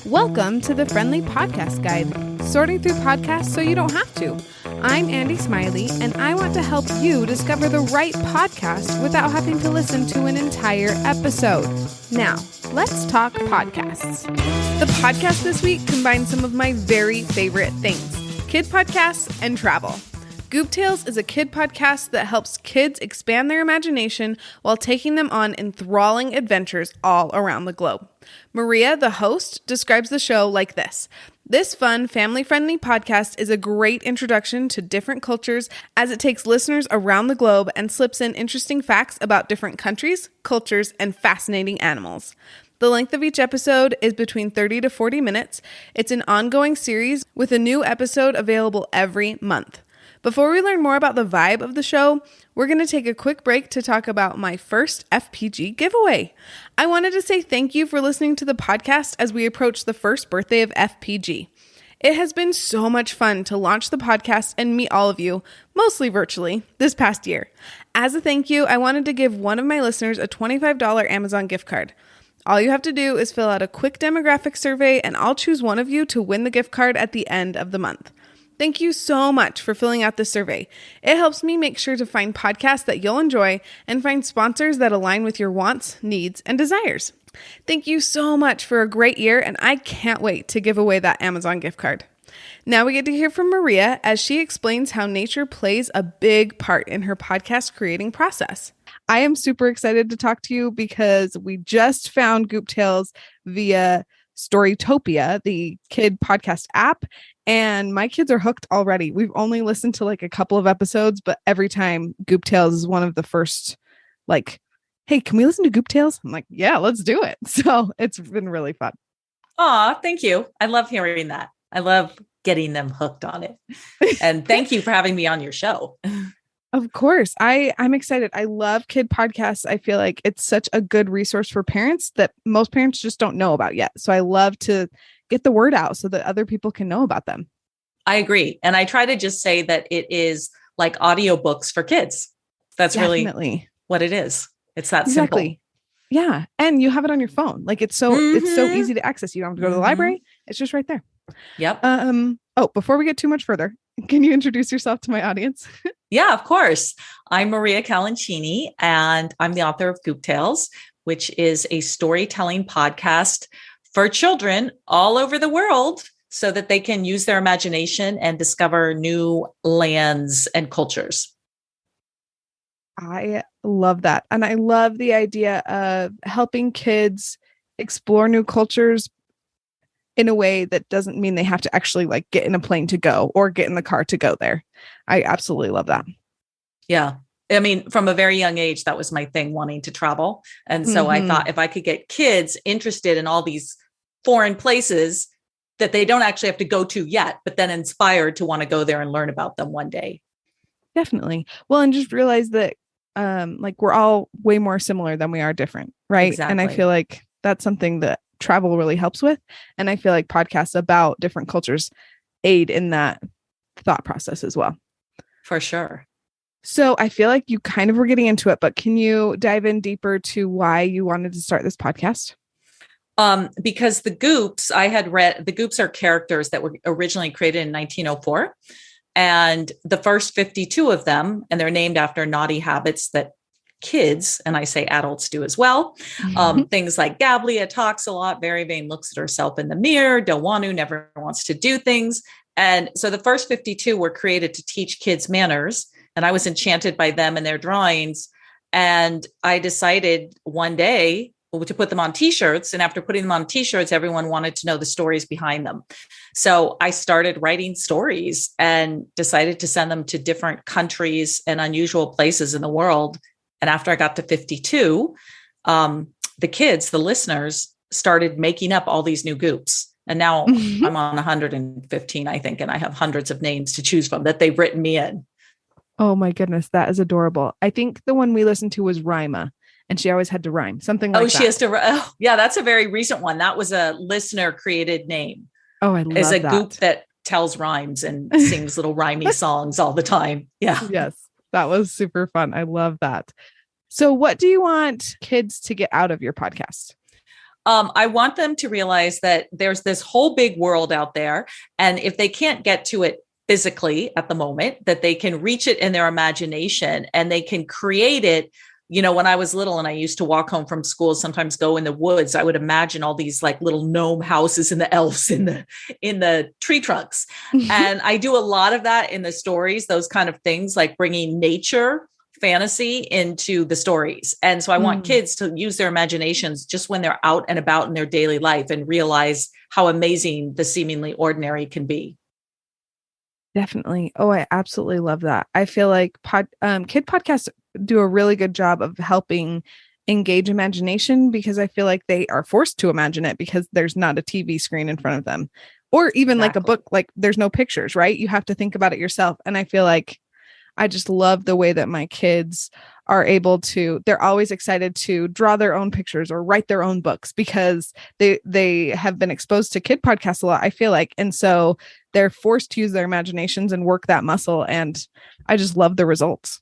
Welcome to the Friendly Podcast Guide, sorting through podcasts so you don't have to. I'm Andy Smiley, and I want to help you discover the right podcast without having to listen to an entire episode. Now, let's talk podcasts. The podcast this week combines some of my very favorite things: kid podcasts and travel. Goop Tales is a kid podcast that helps kids expand their imagination while taking them on enthralling adventures all around the globe. Maria, the host, describes the show like this. This fun, family-friendly podcast is a great introduction to different cultures as it takes listeners around the globe and slips in interesting facts about different countries, cultures, and fascinating animals. The length of each episode is between 30 to 40 minutes. It's an ongoing series with a new episode available every month. Before we learn more about the vibe of the show, we're going to take a quick break to talk about my first FPG giveaway. I wanted to say thank you for listening to the podcast as we approach the first birthday of FPG. It has been so much fun to launch the podcast and meet all of you, mostly virtually, this past year. As a thank you, I wanted to give one of my listeners a $25 Amazon gift card. All you have to do is fill out a quick demographic survey, and I'll choose one of you to win the gift card at the end of the month. Thank you so much for filling out this survey. It helps me make sure to find podcasts that you'll enjoy and find sponsors that align with your wants, needs, and desires. Thank you so much for a great year, and I can't wait to give away that Amazon gift card. Now we get to hear from Maria as she explains how nature plays a big part in her podcast creating process. I am super excited to talk to you because we just found Goop Tales via Storytopia, the kid podcast app, and my kids are hooked already. We've only listened to like a couple of episodes, but every time Goop Tales is one of the first, like, hey, can we listen to Goop Tales? I'm like, yeah, let's do it. So it's been really fun. Aw, thank you. I love hearing that. I love getting them hooked on it. And thank you for having me on your show. Of course. I'm excited. I love kid podcasts. I feel like it's such a good resource for parents that most parents just don't know about yet. So I love to get the word out so that other people can know about them. I agree. And I try to just say that it is like audiobooks for kids. That's Definitely really what it is. It's that exactly. simple. Yeah. And you have it on your phone. Like it's so easy to access. You don't have to go to the library. It's just right there. Yep. Before we get too much further, can you introduce yourself to my audience? Yeah, of course. I'm Maria Calancini, and I'm the author of Goop Tales, which is a storytelling podcast for children all over the world so that they can use their imagination and discover new lands and cultures. I love that. And I love the idea of helping kids explore new cultures in a way that doesn't mean they have to actually like get in a plane to go or get in the car to go there. I absolutely love that. Yeah. I mean, from a very young age, that was my thing, wanting to travel. And so I thought if I could get kids interested in all these foreign places that they don't actually have to go to yet, but then inspired to want to go there and learn about them one day. Definitely. Well, and just realize that like we're all way more similar than we are different. Right. Exactly. And I feel like that's something that travel really helps with. And I feel like podcasts about different cultures aid in that thought process as well. For sure. So I feel like you kind of were getting into it, but can you dive in deeper to why you wanted to start this podcast? Because the Goops, I had read, the Goops are characters that were originally created in 1904. And the first 52 of them, and they're named after naughty habits that kids, and I say adults do as well. Things like Gablia talks a lot, very vain, looks at herself in the mirror, don't want to, never wants to do things. And so the first 52 were created to teach kids manners. And I was enchanted by them and their drawings. And I decided one day to put them on t-shirts. And after putting them on t-shirts, everyone wanted to know the stories behind them. So I started writing stories and decided to send them to different countries and unusual places in the world. And after I got to 52, the kids, the listeners, started making up all these new Goops. And now I'm on 115, I think, and I have hundreds of names to choose from that they've written me in. Oh my goodness, that is adorable. I think the one we listened to was Rima, and she always had to rhyme, something like that. She has to. Oh, yeah, that's a very recent one. That was a listener created name. Oh, I love that. As a Goop that tells rhymes and sings little rhymey songs all the time. Yeah. Yes, that was super fun. I love that. So what do you want kids to get out of your podcast? I want them to realize that there's this whole big world out there. And if they can't get to it physically at the moment, that they can reach it in their imagination and they can create it. You know, when I was little and I used to walk home from school, sometimes go in the woods, I would imagine all these like little gnome houses and the elves in the tree trunks. And I do a lot of that in the stories, those kind of things, like bringing nature fantasy into the stories. And so I want kids to use their imaginations just when they're out and about in their daily life and realize how amazing the seemingly ordinary can be. Definitely. Oh, I absolutely love that. I feel like kid podcasts do a really good job of helping engage imagination, because I feel like they are forced to imagine it because there's not a TV screen in front of them, or even like a book, like there's no pictures, right? You have to think about it yourself. And I feel like I just love the way that my kids are able to, they're always excited to draw their own pictures or write their own books because they have been exposed to kid podcasts a lot, I feel like. And so they're forced to use their imaginations and work that muscle. And I just love the results.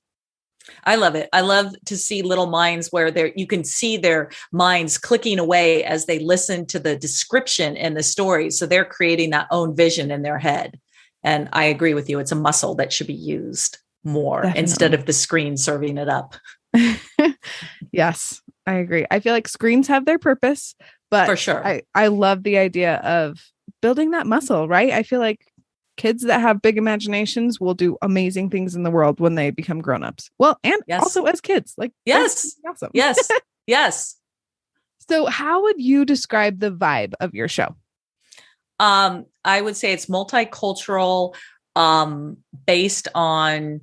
I love it. I love to see little minds where you can see their minds clicking away as they listen to the description in the story. So they're creating that own vision in their head. And I agree with you. It's a muscle that should be used more. Definitely. Instead of the screen serving it up. Yes, I agree. I feel like screens have their purpose, but for sure, I love the idea of building that muscle, right? I feel like kids that have big imaginations will do amazing things in the world when they become grown-ups. Well, and also as kids, like, yes, awesome. Yes. Yes. So how would you describe the vibe of your show? I would say it's multicultural, based on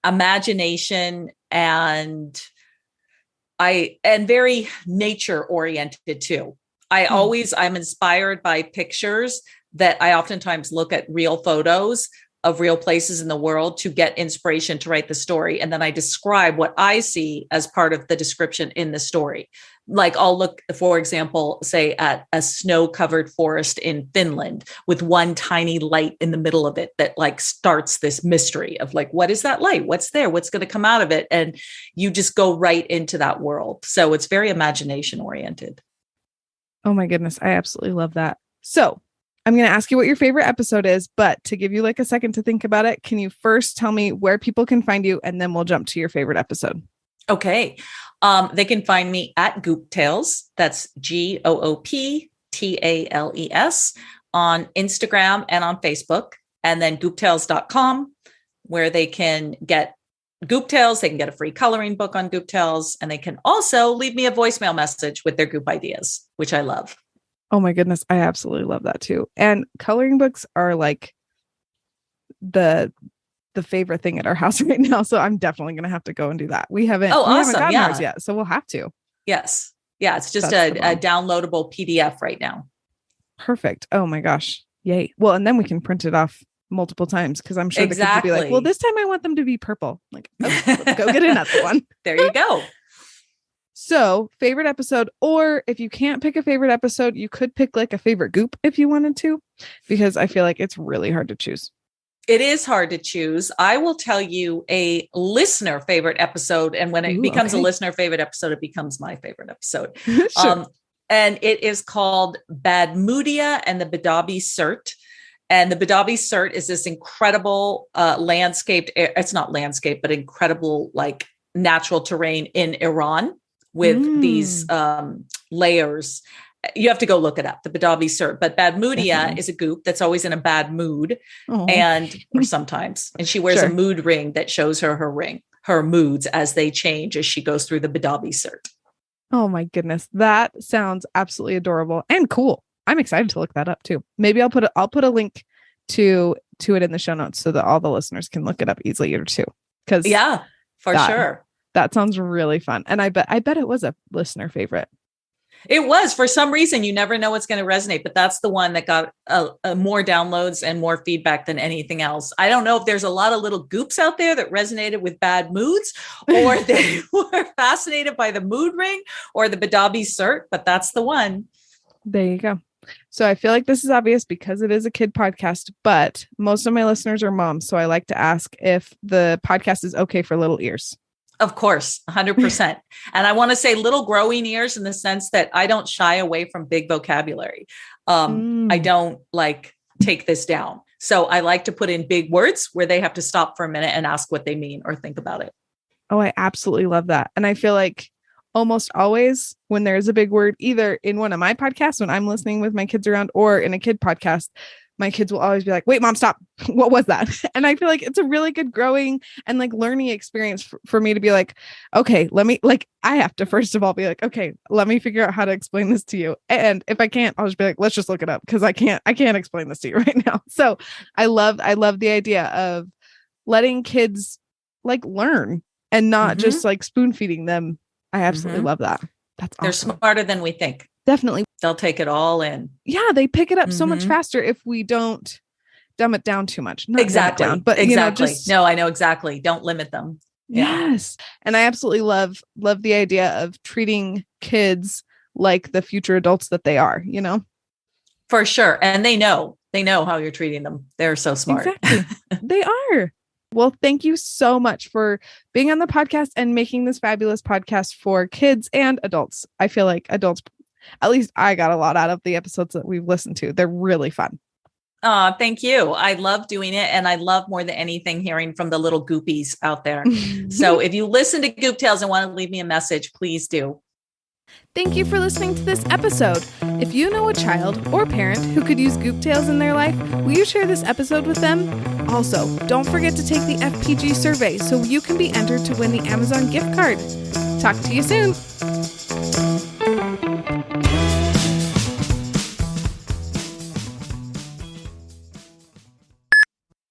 imagination and very nature oriented too. I'm inspired by pictures that I oftentimes look at real photos of real places in the world to get inspiration to write the story. And then I describe what I see as part of the description in the story. Like I'll look, for example, say at a snow-covered forest in Finland with one tiny light in the middle of it that like starts this mystery of like, what is that light? What's there? What's going to come out of it? And you just go right into that world. So it's very imagination oriented. Oh my goodness. I absolutely love that. So I'm going to ask you what your favorite episode is, but to give you like a second to think about it, can you first tell me where people can find you, and then we'll jump to your favorite episode? Okay. They can find me at Goop Tales. That's GoopTales on Instagram and on Facebook, and then gooptales.com, where they can get Goop Tales. They can get a free coloring book on Goop Tales, and they can also leave me a voicemail message with their Goop ideas, which I love. Oh my goodness. I absolutely love that too. And coloring books are like the favorite thing at our house right now. So I'm definitely going to have to go and do that. We haven't gotten ours yet. So we'll have to. Yes. Yeah. It's just a downloadable PDF right now. Perfect. Oh my gosh. Yay. Well, and then we can print it off multiple times, because I'm sure the kids will be like, well, this time I want them to be purple. Like, okay, let's go get another one. There you go. So favorite episode, or if you can't pick a favorite episode, you could pick like a favorite Goop if you wanted to, because I feel like it's really hard to choose. It is hard to choose. I will tell you a listener favorite episode. And when it becomes a listener favorite episode, it becomes my favorite episode. Sure. And it is called Badmoodia and the Badabi Cert. And the Badabi Cert is this incredible landscaped, it's not landscape, but incredible like natural terrain in Iran with these layers. You have to go look it up, the Badabi Cert. But Badmoodia is a Goop that's always in a bad mood, or sometimes. And she wears a mood ring that shows her moods as they change as she goes through the Badabi Cert. Oh my goodness. That sounds absolutely adorable and cool. I'm excited to look that up too. Maybe I'll put a link to it in the show notes so that all the listeners can look it up easily too. Because sure. That sounds really fun. And I bet it was a listener favorite. It was. For some reason, you never know what's going to resonate, but that's the one that got more downloads and more feedback than anything else. I don't know if there's a lot of little Goops out there that resonated with bad moods, or they were fascinated by the mood ring or the Badabi Cert, but that's the one. There you go. So I feel like this is obvious because it is a kid podcast, but most of my listeners are moms. So I like to ask if the podcast is okay for little ears. Of course, 100%. And I want to say little growing ears in the sense that I don't shy away from big vocabulary. I don't like take this down. So I like to put in big words where they have to stop for a minute and ask what they mean or think about it. Oh, I absolutely love that. And I feel like almost always when there's a big word, either in one of my podcasts when I'm listening with my kids around or in a kid podcast, my kids will always be like, wait, mom, stop. What was that? And I feel like it's a really good growing and like learning experience for me to be like, okay, I have to first of all be like, okay, let me figure out how to explain this to you. And if I can't, I'll just be like, let's just look it up because I can't explain this to you right now. So I love the idea of letting kids like learn and not just like spoon feeding them. I absolutely love that. That's awesome. They're smarter than we think. Definitely. They'll take it all in. Yeah, they pick it up so much faster if we don't dumb it down too much. Not exactly. Dumb it down, but exactly. No, I know exactly. Don't limit them. Yes. And I absolutely love the idea of treating kids like the future adults that they are, For sure. And they know how you're treating them. They're so smart. Exactly. They are. Well, thank you so much for being on the podcast and making this fabulous podcast for kids and adults. I feel like adults, at least I got a lot out of the episodes that we've listened to. They're really fun. Oh, thank you. I love doing it. And I love more than anything hearing from the little goopies out there. So if you listen to Goop Tales and want to leave me a message, please do. Thank you for listening to this episode. If you know a child or parent who could use Goop Tales in their life, will you share this episode with them? Also, don't forget to take the FPG survey so you can be entered to win the Amazon gift card. Talk to you soon.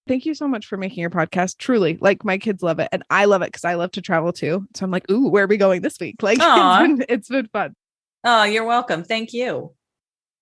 Thank you so much for making your podcast. Truly, like my kids love it and I love it because I love to travel too. So I'm like, ooh, where are we going this week? Like it's been fun. Oh, you're welcome. Thank you.